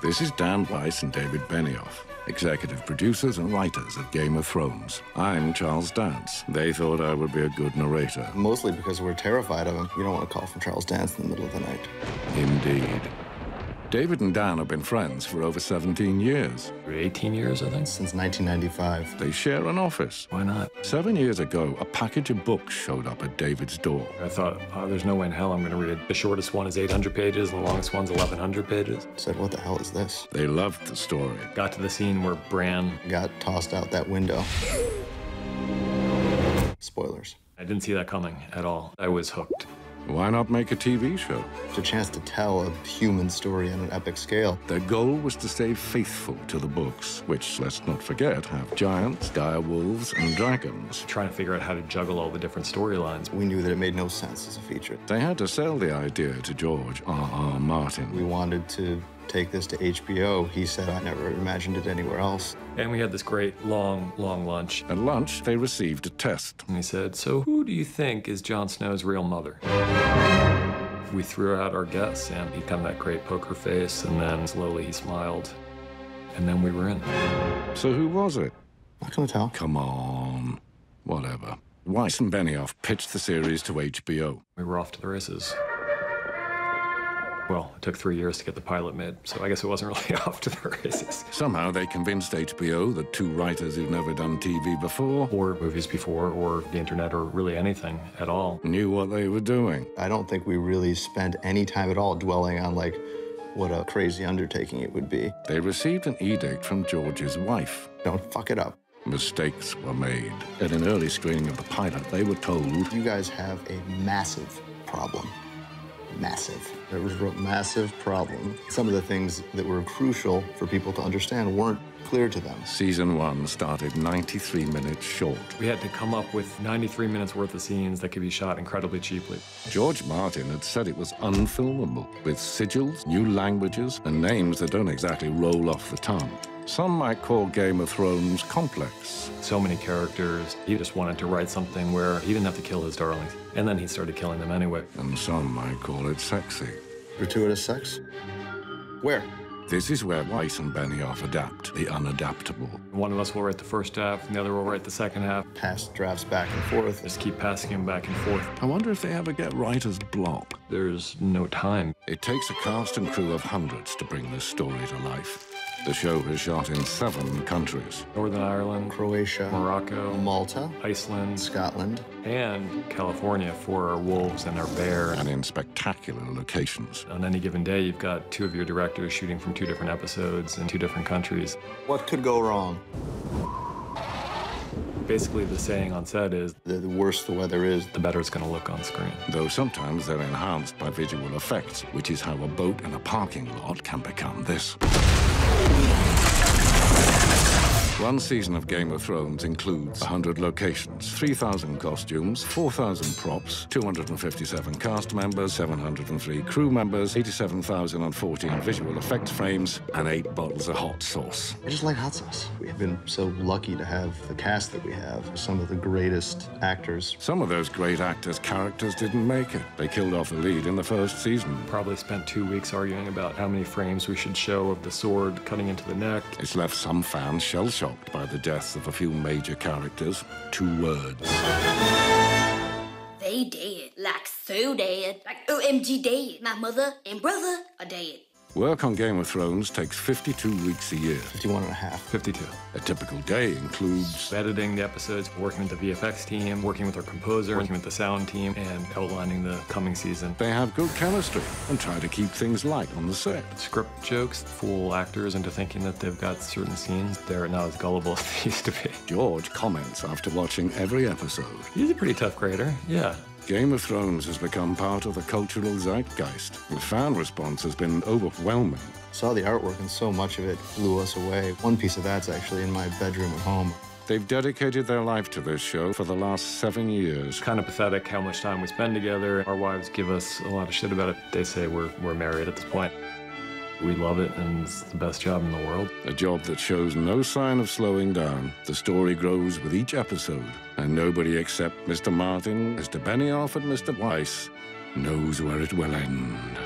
This is Dan Weiss and David Benioff, executive producers and writers of Game of Thrones. I'm Charles Dance. They thought I would be a good narrator. Mostly because we're terrified of him. You don't want to call from Charles Dance in the middle of the night. Indeed. David and Dan have been friends for over 17 years. 18 years, I think. Since 1995. They share an office. Why not? 7 years ago, a package of books showed up at David's door. I thought, oh, there's no way in hell I'm going to read it. The shortest one is 800 pages, and the longest one's 1,100 pages. I said, what the hell is this? They loved the story. Got to the scene where Bran got tossed out that window. Spoilers. I didn't see that coming at all. I was hooked. Why not make a TV show? It's a chance to tell a human story on an epic scale. Their goal was to stay faithful to the books, which, let's not forget, have giants, dire wolves, and dragons. Trying to figure out how to juggle all the different storylines. We knew that it made no sense as a feature. They had to sell the idea to George R.R. Martin. We wanted to take this to HBO. He said, I never imagined it anywhere else. And we had this great, long lunch. At lunch, they received a test. And he said, so who do you think is Jon Snow's real mother? We threw out our guess, and he had that great poker face, and then slowly he smiled. And then we were in. So who was it? Not gonna tell. Come on. Whatever. Weiss and Benioff pitched the series to HBO. We were off to the races. Well, it took 3 years to get the pilot made, so I guess it wasn't really off to the races. Somehow they convinced HBO that two writers who'd never done TV before, or movies before, or the internet, or really anything at all, knew what they were doing. I don't think we really spent any time at all dwelling on, like, what a crazy undertaking it would be. They received an edict from George's wife. Don't fuck it up. Mistakes were made. At an early screening of the pilot, they were told, you guys have a massive problem. Massive. There was a massive problem. Some of the things that were crucial for people to understand weren't clear to them. Season 1 started 93 minutes short. We had to come up with 93 minutes worth of scenes that could be shot incredibly cheaply. George Martin had said it was unfilmable, with sigils, new languages, and names that don't exactly roll off the tongue. Some might call Game of Thrones complex. So many characters. He just wanted to write something where he didn't have to kill his darlings. And then he started killing them anyway. And some might call it sexy. Gratuitous sex? Where? This is where Weiss and Benioff adapt the unadaptable. One of us will write the first half, and the other will write the second half. Pass drafts back and forth. Just keep passing them back and forth. I wonder if they ever get writer's block. There's no time. It takes a cast and crew of hundreds to bring this story to life. The show is shot in 7 countries. Northern Ireland, Croatia, Morocco, Malta, Iceland, Scotland, and California for our wolves and our bear. And in spectacular locations. On any given day, you've got 2 of your directors shooting from 2 different episodes in 2 different countries. What could go wrong? Basically, the saying on set is, the worse the weather is, the better it's going to look on screen. Though sometimes they're enhanced by visual effects, which is how a boat in a parking lot can become this. One season of Game of Thrones includes 100 locations, 3,000 costumes, 4,000 props, 257 cast members, 703 crew members, 87,014 visual effects frames, and 8 bottles of hot sauce. I just like hot sauce. We've been so lucky to have the cast that we have, some of the greatest actors. Some of those great actors' characters didn't make it. They killed off the lead in the first season. Probably spent 2 weeks arguing about how many frames we should show of the sword cutting into the neck. It's left some fans shell-shocked by the deaths of a few major characters. 2 words. They dead. Like so dead. Like OMG dead. My mother and brother are dead. Work on Game of Thrones takes 52 weeks a year. 51 and a half. 52. A typical day includes editing the episodes, working with the VFX team, working with our composer, working with the sound team, and outlining the coming season. They have good chemistry and try to keep things light on the set. Script jokes fool actors into thinking that they've got certain scenes. They're not as gullible as they used to be. George comments after watching every episode. He's a pretty tough grader, yeah. Game of Thrones has become part of the cultural zeitgeist. The fan response has been overwhelming. Saw the artwork and so much of it blew us away. One piece of that's actually in my bedroom at home. They've dedicated their life to this show for the last 7 years. Kind of pathetic how much time we spend together. Our wives give us a lot of shit about it. They say we're married at this point. We love it, and it's the best job in the world. A job that shows no sign of slowing down. The story grows with each episode, and nobody except Mr. Martin, Mr. Benioff, and Mr. Weiss knows where it will end.